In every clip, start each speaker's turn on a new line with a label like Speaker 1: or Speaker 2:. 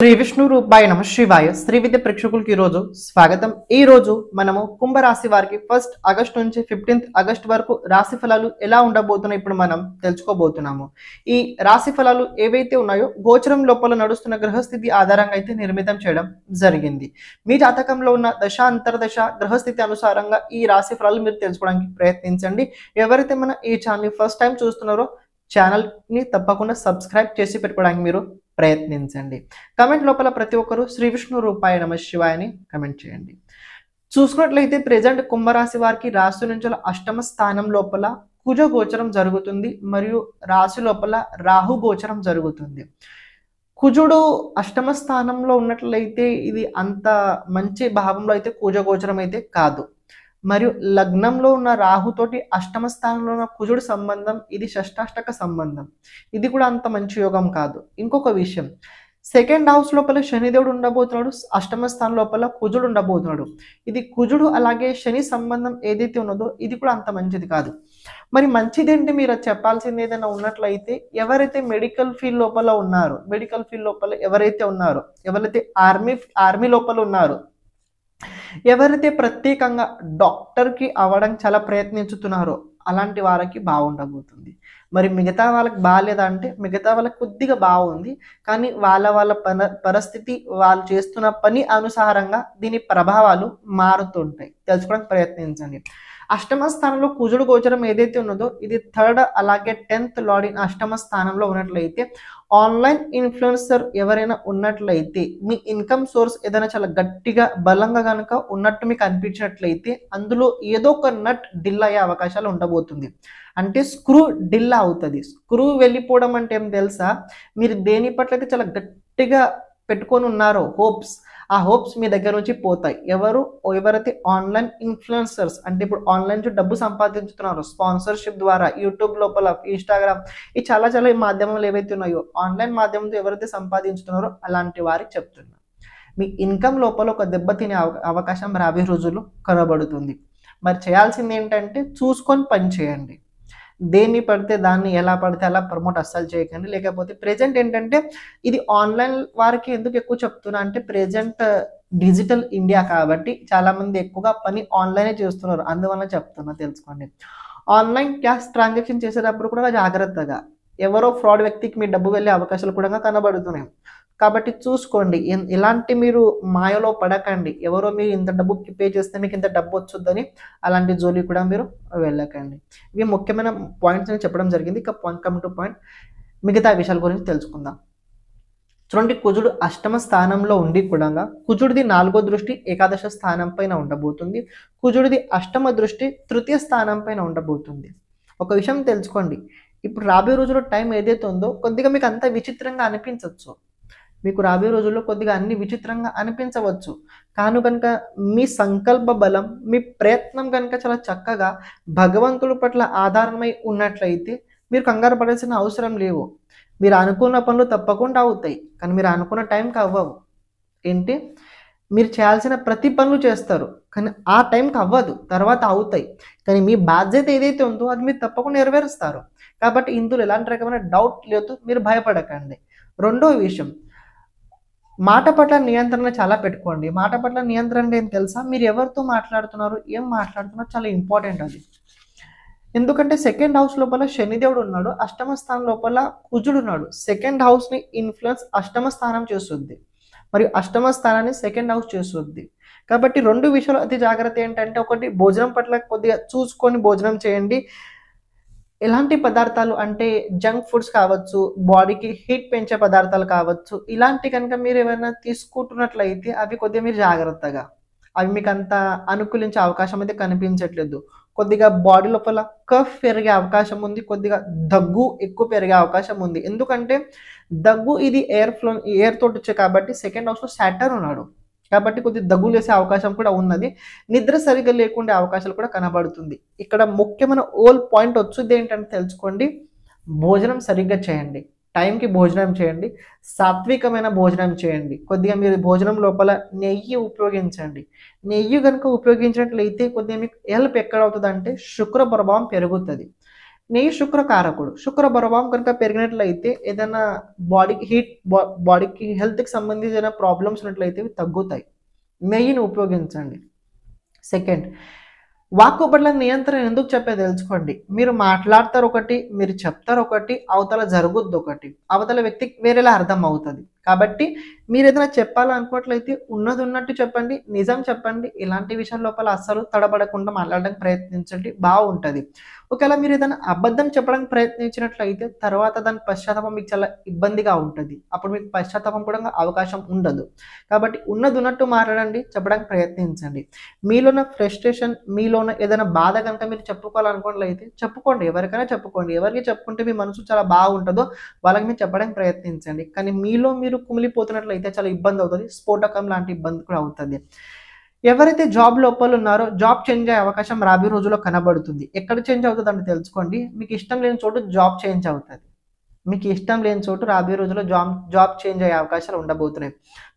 Speaker 1: శ్రీ విష్ణు రూపాయ నమ శివాయ శ్రీ విద్య ప్రేక్షకులకి ఈరోజు స్వాగతం. ఈ రోజు మనము కుంభరాశి వారికి 1 ఆగస్టు నుంచి 15 ఆగస్టు వరకు రాశి ఫలాలు ఎలా ఉండబోతున్నాయి ఇప్పుడు మనం తెలుసుకోబోతున్నాము. ఈ రాశి ఫలాలు ఏవైతే ఉన్నాయో గోచరం లోపల నడుస్తున్న గ్రహస్థితి ఆధారంగా అయితే నిర్మితం చేయడం జరిగింది. మీ జాతకంలో ఉన్న దశ అంతర్దశ గ్రహస్థితి అనుసారంగా ఈ రాశి ఫలాలు మీరు తెలుసుకోవడానికి ప్రయత్నించండి. ఎవరైతే మన ఈ ఛానల్ ఫస్ట్ టైం చూస్తున్నారో ఛానల్ ని తప్పకుండా సబ్స్క్రైబ్ చేసి పెట్టుకోవడానికి మీరు ప్రయత్నించండి. కమెంట్ లోపల ప్రతి ఒక్కరు శ్రీ విష్ణు రూపాయ నమ శివాయ అని కమెంట్ చేయండి. చూసుకున్నట్లయితే ప్రెజెంట్ కుంభరాశి వారికి రాశి నుంచి అష్టమ స్థానం లోపల కుజ గోచరం జరుగుతుంది మరియు రాశి లోపల రాహు గోచరం జరుగుతుంది. కుజుడు అష్టమ స్థానంలో ఉన్నట్లయితే ఇది అంత మంచి భావంలో అయితే కుజ గోచరం అయితే కాదు. మరియు లగ్నంలో ఉన్న రాహుతోటి అష్టమ స్థానంలో ఉన్న కుజుడు సంబంధం ఇది షష్టాష్టక సంబంధం. ఇది కూడా అంత మంచి యోగం కాదు. ఇంకొక విషయం, సెకండ్ హౌస్ లోపల శనిదేవుడు ఉండబోతున్నాడు, అష్టమ స్థానం లోపల కుజుడు ఉండబోతున్నాడు. ఇది కుజుడు అలాగే శని సంబంధం ఏదైతే ఉన్నదో ఇది కూడా అంత మంచిది కాదు. మరి మంచిదేంటి మీరు చెప్పాల్సింది ఏదైనా ఉన్నట్లయితే ఎవరైతే మెడికల్ ఫీల్డ్ లోపల ఉన్నారో, మెడికల్ ఫీల్డ్ లోపల ఎవరైతే ఉన్నారో, ఎవరైతే ఆర్మీ లోపల ఉన్నారో, ఎవరైతే ప్రత్యేకంగా డాక్టర్కి అవ్వడం చాలా ప్రయత్నించుతున్నారో అలాంటి వారికి బాగుండబోతుంది. మరి మిగతా వాళ్ళకి బాగాలేదా అంటే మిగతా వాళ్ళకి కొద్దిగా బాగుంది, కానీ వాళ్ళ పరిస్థితి వాళ్ళు చేస్తున్న పని అనుసారంగా దీని ప్రభావాలు మారుతుంటాయి. తెలుసుకోవడానికి ప్రయత్నించండి. అష్టమ స్థానంలో కుజుడు గోచరం ఏదైతే ఉన్నదో ఇది 3rd అలాగే 10th లార్డ్ అష్టమ స్థానంలో ఉన్నట్లయితే ఆన్లైన్ ఇన్ఫ్లుయెన్సర్ ఎవరైనా ఉన్నట్లయితే మీ ఇన్కమ్ సోర్స్ ఏదైనా చాలా గట్టిగా బలంగా కనుక ఉన్నట్టు మీకు అనిపించినట్లయితే అందులో ఏదో ఒక నట్ డిల్ అయ్యే అవకాశాలు ఉండబోతుంది. అంటే స్క్రూ డిల్ అవుతుంది. స్క్రూ వెళ్ళిపోవడం అంటే ఏం తెలుసా, మీరు దేని పట్ల అయితే చాలా గట్టిగా పెట్టుకొని ఉన్నారో హోప్స్, ఆ హోప్స్ మీ దగ్గర నుంచి పోతాయి. ఎవరైతే ఆన్లైన్ ఇన్ఫ్లుయెన్సర్స్ అంటే ఇప్పుడు ఆన్లైన్ నుంచి డబ్బు సంపాదించుతున్నారో స్పాన్సర్షిప్ ద్వారా యూట్యూబ్ లోపల, ఇన్స్టాగ్రామ్, ఈ చాలా ఈ మాధ్యమాలు ఏవైతే ఉన్నాయో ఆన్లైన్ మాధ్యమంతో ఎవరైతే సంపాదించుతున్నారో అలాంటి వారికి చెప్తున్నా, మీ ఇన్కమ్ లోపల ఒక దెబ్బతినే అవకాశం రాబోయే రోజుల్లో కనబడుతుంది. మరి చేయాల్సింది ఏంటంటే చూసుకొని పని చేయండి. దేన్ని పడితే దాన్ని ఎలా పడితే అలా ప్రమోట్ అస్సలు చేయకండి. లేకపోతే ప్రెజెంట్ ఏంటంటే ఇది ఆన్లైన్ వారికి ఎందుకు ఎక్కువ చెప్తున్నా అంటే ప్రెజెంట్ డిజిటల్ ఇండియా కాబట్టి చాలా మంది ఎక్కువగా పని ఆన్లైనే చేస్తున్నారు, అందువల్ల చెప్తున్నా తెలుసుకోండి. ఆన్లైన్ క్యాష్ ట్రాన్సాక్షన్ చేసేటప్పుడు కూడా జాగ్రత్తగా, ఎవరో ఫ్రాడ్ వ్యక్తికి మీ డబ్బు వెళ్ళే అవకాశాలు కూడా కనబడుతున్నాయి కాబట్టి చూసుకోండి. ఇలాంటి మీరు మాయలో పడకండి. ఎవరో మీరు ఇంత డబ్బు పే చేస్తే మీకు ఇంత డబ్బు వచ్చుద్దని అలాంటి జోలి కూడా మీరు వెళ్ళకండి. ఇవి ముఖ్యమైన పాయింట్స్ అని చెప్పడం జరిగింది. ఇక కమ్ టు పాయింట్, మిగతా విషయాల గురించి తెలుసుకుందాం. చూడండి, కుజుడు అష్టమ స్థానంలో ఉండి కూడా కుజుడిది 4వ దృష్టి ఏకాదశ స్థానం పైన ఉండబోతుంది. కుజుడిది అష్టమ దృష్టి తృతీయ స్థానం పైన ఉండబోతుంది. ఒక విషయం తెలుసుకోండి, ఇప్పుడు రాబోయే రోజుల్లో టైం ఏదైతే ఉందో కొద్దిగా మీకు అంత విచిత్రంగా అనిపించవచ్చు. మీకు రాబోయే రోజుల్లో కొద్దిగా అన్ని విచిత్రంగా అనిపించవచ్చు. కనుక మీ సంకల్ప బలం, మీ ప్రయత్నం కనుక చాలా చక్కగా భగవంతుడి పట్ల ఆధారమై ఉన్నట్లయితే మీరు కంగారు పడాల్సిన అవసరం లేవు. మీరు అనుకున్న పనులు తప్పకుండా అవుతాయి, కానీ మీరు అనుకున్న టైంకి అవ్వవు. ఏంటి, మీరు చేయాల్సిన ప్రతి పనులు చేస్తారు కానీ ఆ టైంకి అవ్వదు, తర్వాత అవుతాయి. కానీ మీ బాధ్యత ఏదైతే ఉందో అది మీరు తప్పకుండా నెరవేరుస్తారు. కాబట్టి ఇందులో ఎలాంటి రకమైన డౌట్ లేదు, మీరు భయపడకండి. రెండో విషయం, మాట పట్ల నియంత్రణ చాలా పెట్టుకోండి. మాట పట్ల నియంత్రణ ఏం తెలుసా, మీరు ఎవరితో మాట్లాడుతున్నారు, ఏం మాట్లాడుతున్నారు చాలా ఇంపార్టెంట్ అది. ఎందుకంటే సెకండ్ హౌస్ లోపల శనిదేవుడు ఉన్నాడు, అష్టమ స్థానం లోపల కుజుడు ఉన్నాడు. సెకండ్ హౌస్ని ఇన్ఫ్లుయెన్స్ అష్టమ స్థానం చేస్తుంది మరియు అష్టమ స్థానాన్ని సెకండ్ హౌస్ చేస్తుంది. కాబట్టి 2 విషయాలు అతి జాగ్రత్త ఏంటంటే, ఒకటి భోజనం పట్ల కొద్దిగా చూసుకొని భోజనం చేయండి. ఎలాంటి పదార్థాలు అంటే జంక్ ఫుడ్స్ కావచ్చు, బాడీకి హీట్ పెంచే పదార్థాలు కావచ్చు, ఇలాంటి కనుక మీరు ఏమైనా తీసుకుంటున్నట్లయితే అవి కొద్దిగా మీరు జాగ్రత్తగా, అవి మీకు అంత అనుకూలించే అవకాశం అయితే కనిపించట్లేదు. కొద్దిగా బాడీ లోపల కఫ్ పెరిగే అవకాశం ఉంది, కొద్దిగా దగ్గు ఎక్కువ పెరిగే అవకాశం ఉంది. ఎందుకంటే దగ్గు ఇది ఎయిర్ తోటి వచ్చే కాబట్టి సెకండ్ హౌస్లో సాటర్న్ ఉన్నాడు కాబట్టి కొద్దిగా దగ్గులు వేసే అవకాశం కూడా ఉన్నది. నిద్ర సరిగ్గా లేకుండే అవకాశాలు కూడా కనబడుతుంది. ఇక్కడ ముఖ్యమైన పాయింట్ వచ్చుద్ది ఏంటంటే తెలుసుకోండి, భోజనం సరిగ్గా చేయండి, టైంకి భోజనం చేయండి, సాత్వికమైన భోజనం చేయండి. కొద్దిగా మీరు భోజనం లోపల నెయ్యి ఉపయోగించండి. నెయ్యి కనుక ఉపయోగించినట్లయితే కొద్దిగా మీకు హెల్ప్ ఎక్కడ అవుతుంది అంటే శుక్ర ప్రభావం పెరుగుతుంది. నెయ్యి శుక్రకారకుడు. శుక్ర ప్రభావం కనుక పెరిగినట్లయితే ఏదైనా బాడీకి హీట్ బాడీకి హెల్త్‌కి సంబంధించిన ప్రాబ్లమ్స్ ఉన్నట్లయితే ఇవి తగ్గుతాయి. నెయ్యిని ఉపయోగించండి. సెకండ్, వాక్కు పట్ల నియంత్రణ ఎందుకు చెప్పేది తెలుసుకోండి. మీరు మాట్లాడతారు ఒకటి, మీరు చెప్తారు ఒకటి, అవతల జరుగుద్ది ఒకటి, అవతల వ్యక్తికి వేరేలా అర్థం అవుతుంది. కాబట్టి మీరు ఏదైనా చెప్పాలనుకున్నట్లయితే ఉన్నది ఉన్నట్టు చెప్పండి, నిజం చెప్పండి. ఇలాంటి విషయం లోపల అస్సలు తడబడకుండా మాట్లాడడానికి ప్రయత్నించండి, బాగుంటుంది. ఒకవేళ మీరు ఏదైనా అబద్ధం చెప్పడానికి ప్రయత్నించినట్లయితే తర్వాత దాని పశ్చాత్తాపం మీకు చాలా ఇబ్బందిగా ఉంటుంది. అప్పుడు మీకు పశ్చాత్తాపం కూడా అవకాశం ఉండదు. కాబట్టి ఉన్నది ఉన్నట్టు మాట్లాడండి, చెప్పడానికి ప్రయత్నించండి. మీలోన్న ఫ్రస్ట్రేషన్, మీలోన్న ఏదైనా బాధ కనుక మీరు చెప్పుకోవాలనుకున్నట్లయితే చెప్పుకోండి, ఎవరికైనా చెప్పుకోండి. ఎవరికి చెప్పుకుంటే మీ మనసు చాలా బాగుంటుందో వాళ్ళకి మీరు చెప్పడానికి ప్రయత్నించండి. కానీ మీలో మీరు కుమిలిపోతున్నట్లయితే చాలా ఇబ్బంది అవుతుంది, స్ఫోటకం లాంటి ఇబ్బంది కూడా అవుతుంది. ఎవరైతే జాబ్ లోపల ఉన్నారో జాబ్ చేంజ్ అయ్యే అవకాశం రాబోయే రోజుల్లో కనబడుతుంది. ఎక్కడ చేంజ్ అవుతుంది అంటే తెలుసుకోండి. మీకు ఇష్టం లేని చోటు జాబ్ చేంజ్ అవుతుంది. మీకు ఇష్టం లేని చోటు రాబోయే రోజుల్లో జాబ్ చేంజ్ అయ్యే అవకాశాలు ఉండబోతున్నాయి.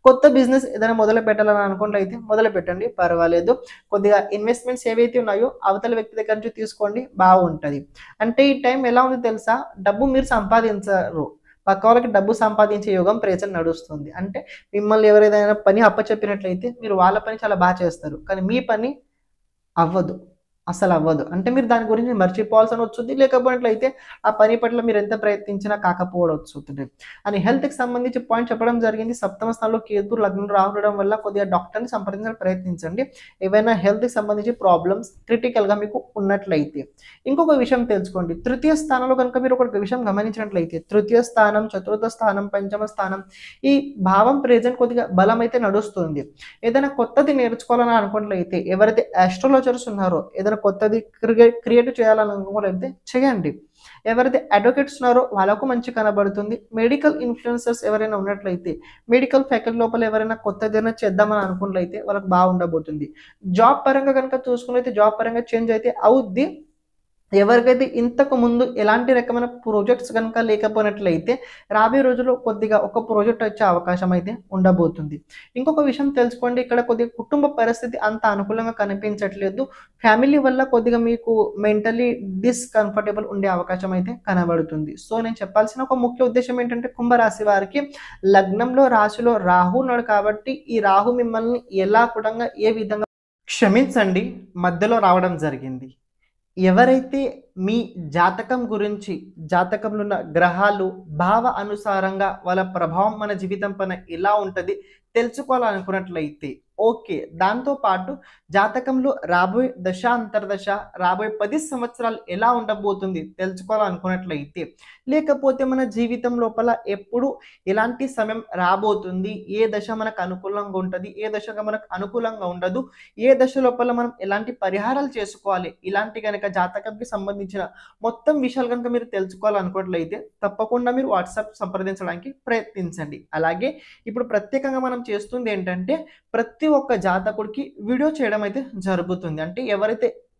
Speaker 1: కొత్త బిజినెస్ ఏదైనా మొదలు పెట్టాలని అనుకున్నట్లయితే మొదలు పెట్టండి, పర్వాలేదు. కొద్దిగా ఇన్వెస్ట్మెంట్స్ ఏవైతే ఉన్నాయో అవతల వ్యక్తి దగ్గర నుంచి తీసుకోండి, బాగుంటుంది. అంటే ఈ టైం ఎలా ఉంది తెలుసా? డబ్బు మీరు సంపాదించరు, పక్క వాళ్ళకి డబ్బు సంపాదించే యోగం ప్రెజెంట్ నడుస్తుంది. అంటే మిమ్మల్ని ఎవరైనా పని అప్పచెప్పినట్లయితే మీరు వాళ్ళ పని చాలా బాగా చేస్తారు, కానీ మీ పని అవ్వదు, అసలు అవ్వదు. అంటే మీరు దాని గురించి మర్చిపోవాల్సిన వచ్చింది, లేకపోయినట్లయితే ఆ పని పట్ల మీరు ఎంత ప్రయత్నించినా కాకపోవడం వస్తుంది. అని హెల్త్కి సంబంధించి పాయింట్ చెప్పడం జరిగింది. సప్తమ స్థానంలో కేతు లగ్నం రావడం వల్ల కొద్దిగా డాక్టర్ని సంప్రదించడానికి ప్రయత్నించండి, ఏవైనా హెల్త్కి సంబంధించి ప్రాబ్లమ్స్ క్రిటికల్గా మీకు ఉన్నట్లయితే. ఇంకొక విషయం తెలుసుకోండి, తృతీయ స్థానంలో కనుక మీరు ఒక విషయం గమనించినట్లయితే తృతీయ స్థానం, చతుర్థ స్థానం, పంచమ స్థానం, ఈ భావం ప్రెజెంట్ కొద్దిగా బలం అయితే నడుస్తుంది. ఏదైనా కొత్తది నేర్చుకోవాలని అనుకున్నట్లయితే ఎవరైతే ఆస్ట్రాలజర్స్ ఉన్నారో ఏదైనా కొత్తది క్రియేట్ చేయాలనుకోవాలంటే చేయండి. ఎవరైతే అడ్వకేట్స్ ఉన్నారో వాళ్ళకు మంచి కనబడుతుంది. మెడికల్ ఇన్ఫ్లుయెన్సర్స్ ఎవరైనా ఉన్నట్లయితే మెడికల్ ఫ్యాకల్టీ లోపల ఎవరైనా కొత్తదైనా చేద్దామని అనుకున్నట్లయితే వాళ్ళకి బాగుండబోతుంది. జాబ్ పరంగా కనుక చూసుకున్నట్లయితే జాబ్ పరంగా చేంజ్ అయితే అవుద్ది. ఎవరికైతే ఇంతకు ముందు ఎలాంటి రకమైన ప్రాజెక్ట్స్ కనుక లేకపోయినట్లయితే రాబోయే రోజుల్లో కొద్దిగా ఒక ప్రాజెక్ట్ వచ్చే అవకాశం అయితే ఉండబోతుంది. ఇంకొక విషయం తెలుసుకోండి, ఇక్కడ కొద్దిగా కుటుంబ పరిస్థితి అంత అనుకూలంగా కనిపించట్లేదు. ఫ్యామిలీ వల్ల కొద్దిగా మీకు మెంటలీ డిస్కంఫర్టబుల్ ఉండే అవకాశం అయితే కనబడుతుంది. సో నేను చెప్పాల్సిన ఒక ముఖ్య ఉద్దేశం ఏంటంటే కుంభరాశి వారికి లగ్నంలో రాశిలో రాహు ఉన్నాడు కాబట్టి ఈ రాహు మిమ్మల్ని ఎలా కూడా ఏ విధంగా క్షమించండి మధ్యలో రావడం జరిగింది. ఎవరైతే మీ జాతకం గురించి జాతకంలో ఉన్న గ్రహాలు భావ అనుసారంగా వాళ్ళ ప్రభావం మన జీవితం పైన ఎలా ఉంటుంది తెలుసుకోవాలనుకున్నట్లయితే ఓకే, దాంతోపాటు జాతకంలో రాబోయే దశ అంతర్దశ రాబోయే 10 సంవత్సరాలు ఎలా ఉండబోతుంది తెలుసుకోవాలనుకున్నట్లయితే, లేకపోతే మన జీవితం లోపల ఎప్పుడు ఎలాంటి సమయం రాబోతుంది, ఏ దశ మనకు అనుకూలంగా ఉంటుంది, ఏ దశగా మనకు అనుకూలంగా ఉండదు, ఏ దశ లోపల మనం ఎలాంటి పరిహారాలు చేసుకోవాలి, ఇలాంటి కనుక జాతకంకి సంబంధించిన మొత్తం విషయాలు కనుక మీరు తెలుసుకోవాలనుకున్నట్లయితే తప్పకుండా మీరు వాట్సాప్ సంప్రదించడానికి ప్రయత్నించండి. అలాగే ఇప్పుడు ప్రత్యేకంగా మనం చేస్తుంది ఏంటంటే ప్రతి ఒక్క జాతకుడికి వీడియో చేయడం అయితే జరుగుతుంది. అంటే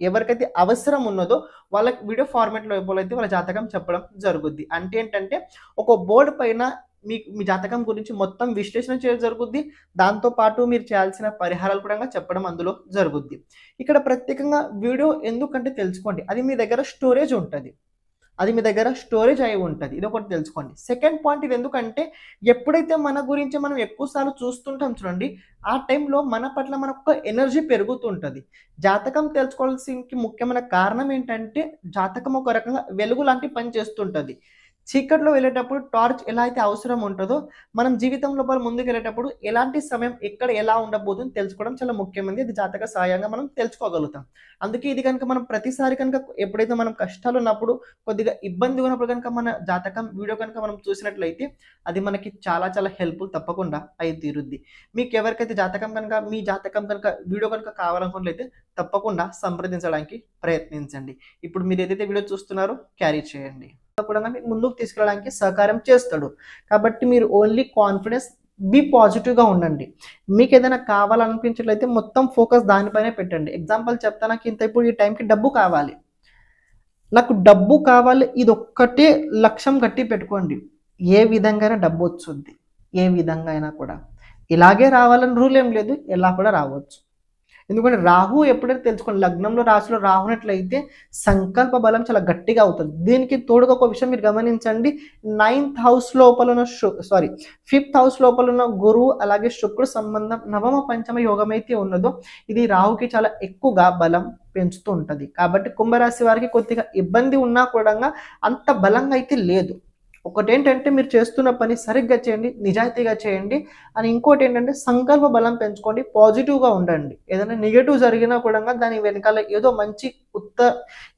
Speaker 1: ఎవరికైతే అవసరం ఉన్నదో వాళ్ళకి వీడియో ఫార్మాట్ లోపల అయితే వాళ్ళ జాతకం చెప్పడం జరుగుద్ది. అంటే ఏంటంటే ఒక బోర్డు పైన మీ జాతకం గురించి మొత్తం విశ్లేషణ చేయడం జరుగుద్ది. దాంతోపాటు మీరు చేయాల్సిన పరిహారాలు కూడా చెప్పడం అందులో జరుగుద్ది. ఇక్కడ ప్రత్యేకంగా వీడియో ఎందుకంటే తెలుసుకోండి, అది మీ దగ్గర స్టోరేజ్ ఉంటుంది, అది మీ దగ్గర స్టోరేజ్ అయి ఉంటుంది, ఇది ఒకటి తెలుసుకోండి. సెకండ్ పాయింట్, ఇది ఎందుకంటే ఎప్పుడైతే మన గురించి మనం ఎక్కువసార్లు చూస్తుంటాం చూడండి, ఆ టైంలో మన పట్ల మనకు ఒక ఎనర్జీ పెరుగుతుంటుంది. జాతకం తెలుసుకోవాల్సిన ముఖ్యమైన కారణం ఏంటంటే జాతకం ఒక రకంగా వెలుగు లాంటి పని చేస్తుంటుంది. చీకట్లో వెళ్ళేటప్పుడు టార్చ్ ఎలా అయితే అవసరం ఉంటుందో మనం జీవితం లోపల ముందుకు వెళ్ళేటప్పుడు ఎలాంటి సమయం ఎక్కడ ఎలా ఉండబోతుందో తెలుసుకోవడం చాలా ముఖ్యమైనది. ఇది జాతక సహాయంగా మనం తెలుసుకోగలుగుతాం. అందుకే ఇది కనుక మనం ప్రతిసారి కనుక ఎప్పుడైతే మనం కష్టాలు ఉన్నప్పుడు కొద్దిగా ఇబ్బంది ఉన్నప్పుడు కనుక మన జాతకం వీడియో కనుక మనం చూసినట్లయితే అది మనకి చాలా చాలా హెల్ప్ఫుల్ తప్పకుండా అయి తీరుద్ది. మీకు ఎవరికైతే జాతకం కనుక మీ జాతకం కనుక వీడియో కనుక కావాలనుకున్నట్లయితే తప్పకుండా సంప్రదించడానికి ప్రయత్నించండి. ఇప్పుడు మీరు ఏదైతే వీడియో చూస్తున్నారో క్యారీ చేయండి, కూడా మీకు ముందుకు తీసుకెళ్ళడానికి సహకారం చేస్తాడు. కాబట్టి మీరు ఓన్లీ కాన్ఫిడెన్స్ బీ పాజిటివ్గా ఉండండి. మీకు ఏదైనా కావాలనిపించినట్లయితే మొత్తం ఫోకస్ దానిపైనే పెట్టండి. ఎగ్జాంపుల్ చెప్తా, నాకు ఇంత ఇప్పుడు ఈ టైంకి డబ్బు కావాలి, నాకు డబ్బు కావాలి, ఇది ఒక్కటే లక్ష్యం గట్టి పెట్టుకోండి. ఏ విధంగా డబ్బు వచ్చుద్ది, ఏ విధంగా అయినా కూడా. ఇలాగే రావాలని రూల్ ఏం లేదు, ఎలా కూడా రావచ్చు. ఎందుకంటే రాహు ఎప్పుడైతే తెలుసుకోండి, లగ్నంలో రాశిలో రాహునట్లయితే సంకల్ప బలం చాలా గట్టిగా అవుతుంది. దీనికి తోడుగా ఒక విషయం మీరు గమనించండి, 9th హౌస్ లోపల ఉన్న సారీ 5th హౌస్ లోపల ఉన్న గురువు అలాగే శుక్రుడు సంబంధం నవమ పంచమ యోగం అయితే ఉన్నదో ఇది రాహుకి చాలా ఎక్కువగా బలం పెంచుతూ ఉంటుంది. కాబట్టి కుంభరాశి వారికి కొద్దిగా ఇబ్బంది ఉన్నా కూడా అంత బలంగా అయితే లేదు. ఒకటేంటంటే మీరు చేస్తున్న పని సరిగ్గా చేయండి, నిజాయితీగా చేయండి. అని ఇంకోటి ఏంటంటే సంకల్ప బలం పెంచుకోండి, పాజిటివ్గా ఉండండి. ఏదైనా నెగిటివ్ జరిగినా కూడా దాని వెనకాల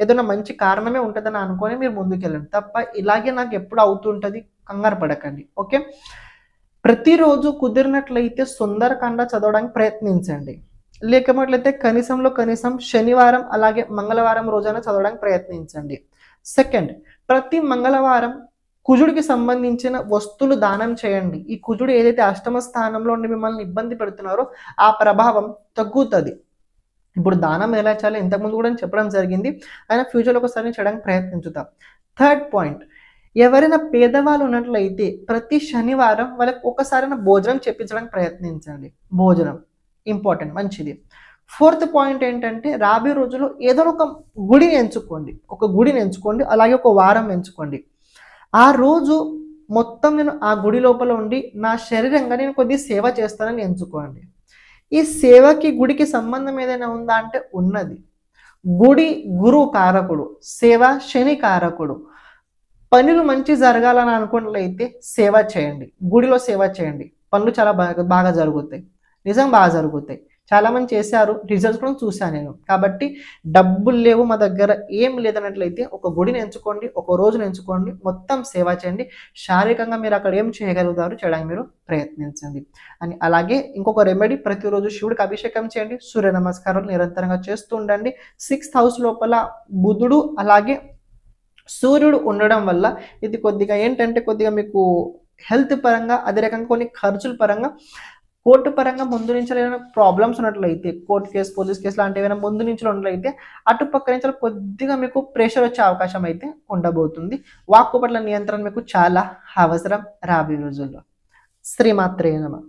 Speaker 1: ఏదైనా మంచి కారణమే ఉంటుందని అనుకొని మీరు ముందుకెళ్ళండి తప్ప ఇలాగే నాకు ఎప్పుడు అవుతుంటుంది కంగారు పడకండి. ఓకే, ప్రతిరోజు కుదిరినట్లయితే సుందరకాండ చదవడానికి ప్రయత్నించండి. లేకపోతే కనీసం శనివారం అలాగే మంగళవారం రోజైనా చదవడానికి ప్రయత్నించండి. సెకండ్, ప్రతి మంగళవారం కుజుడికి సంబంధించిన వస్తువులు దానం చేయండి. ఈ కుజుడు ఏదైతే అష్టమ స్థానంలో ఉండి మిమ్మల్ని ఇబ్బంది పెడుతున్నారో ఆ ప్రభావం తగ్గుతుంది. ఇప్పుడు దానం ఎలా చేయాలో ఇంతకుముందు కూడా చెప్పడం జరిగింది, అయినా ఫ్యూచర్లో ఒకసారి చేయడానికి ప్రయత్నించుతాం. థర్డ్ పాయింట్, ఎవరైనా పేదవాళ్ళు ఉన్నట్లయితే ప్రతి శనివారం వాళ్ళకి ఒకసారైనా భోజనం చెప్పించడానికి ప్రయత్నించండి. భోజనం ఇంపార్టెంట్, మంచిది. ఫోర్త్ పాయింట్ ఏంటంటే రాబోయే రోజుల్లో ఏదో ఒక గుడిని ఎంచుకోండి, అలాగే ఒక వారం ఎంచుకోండి. ఆ రోజు మొత్తం నేను ఆ గుడి లోపల ఉండి నా శరీరంగా నేను కొద్దిగా సేవ చేస్తానని ఎంచుకోండి. ఈ సేవకి గుడికి సంబంధం ఏదైనా ఉందా అంటే ఉన్నది. గుడి గురువు కారకుడు, సేవ శని కారకుడు. పనులు మంచి జరగాలని అనుకున్నట్లయితే సేవ చేయండి, గుడిలో సేవ చేయండి, పనులు చాలా బాగా జరుగుతాయి, నిజం బాగా జరుగుతాయి. చాలామంది చేశారు, రిజల్ట్స్ కూడా చూశాను నేను. కాబట్టి డబ్బులు లేవు మా దగ్గర ఏం లేదన్నట్లయితే ఒక గుడిని ఎంచుకోండి, ఒక రోజును ఎంచుకోండి, మొత్తం సేవ చేయండి. శారీరకంగా మీరు అక్కడ ఏం చేయగలుగుతారు చేయడానికి మీరు ప్రయత్నించండి. అని అలాగే ఇంకొక రెమెడీ, ప్రతిరోజు శివుడికి అభిషేకం చేయండి, సూర్య నమస్కారాలు నిరంతరంగా చేస్తూ ఉండండి. 6th హౌస్ లోపల బుధుడు అలాగే సూర్యుడు ఉండడం వల్ల ఇది కొద్దిగా మీకు హెల్త్ పరంగా, అదే రకంగా కొన్ని ఖర్చుల పరంగా, కోర్టు పరంగా ముందు నుంచి ఏమైనా ప్రాబ్లమ్స్ ఉన్నట్లయితే, కోర్టు కేసు పోలీస్ కేసు లాంటివి ఏమైనా ముందు నుంచి ఉన్నట్లయితే అటుపక్క నుంచి కొద్దిగా మీకు ప్రెషర్ వచ్చే అవకాశం అయితే ఉండబోతుంది. వాక్కు పట్ల నియంత్రణ మీకు చాలా అవసరం రాబోయే రోజుల్లో. శ్రీమాత్రే నమః.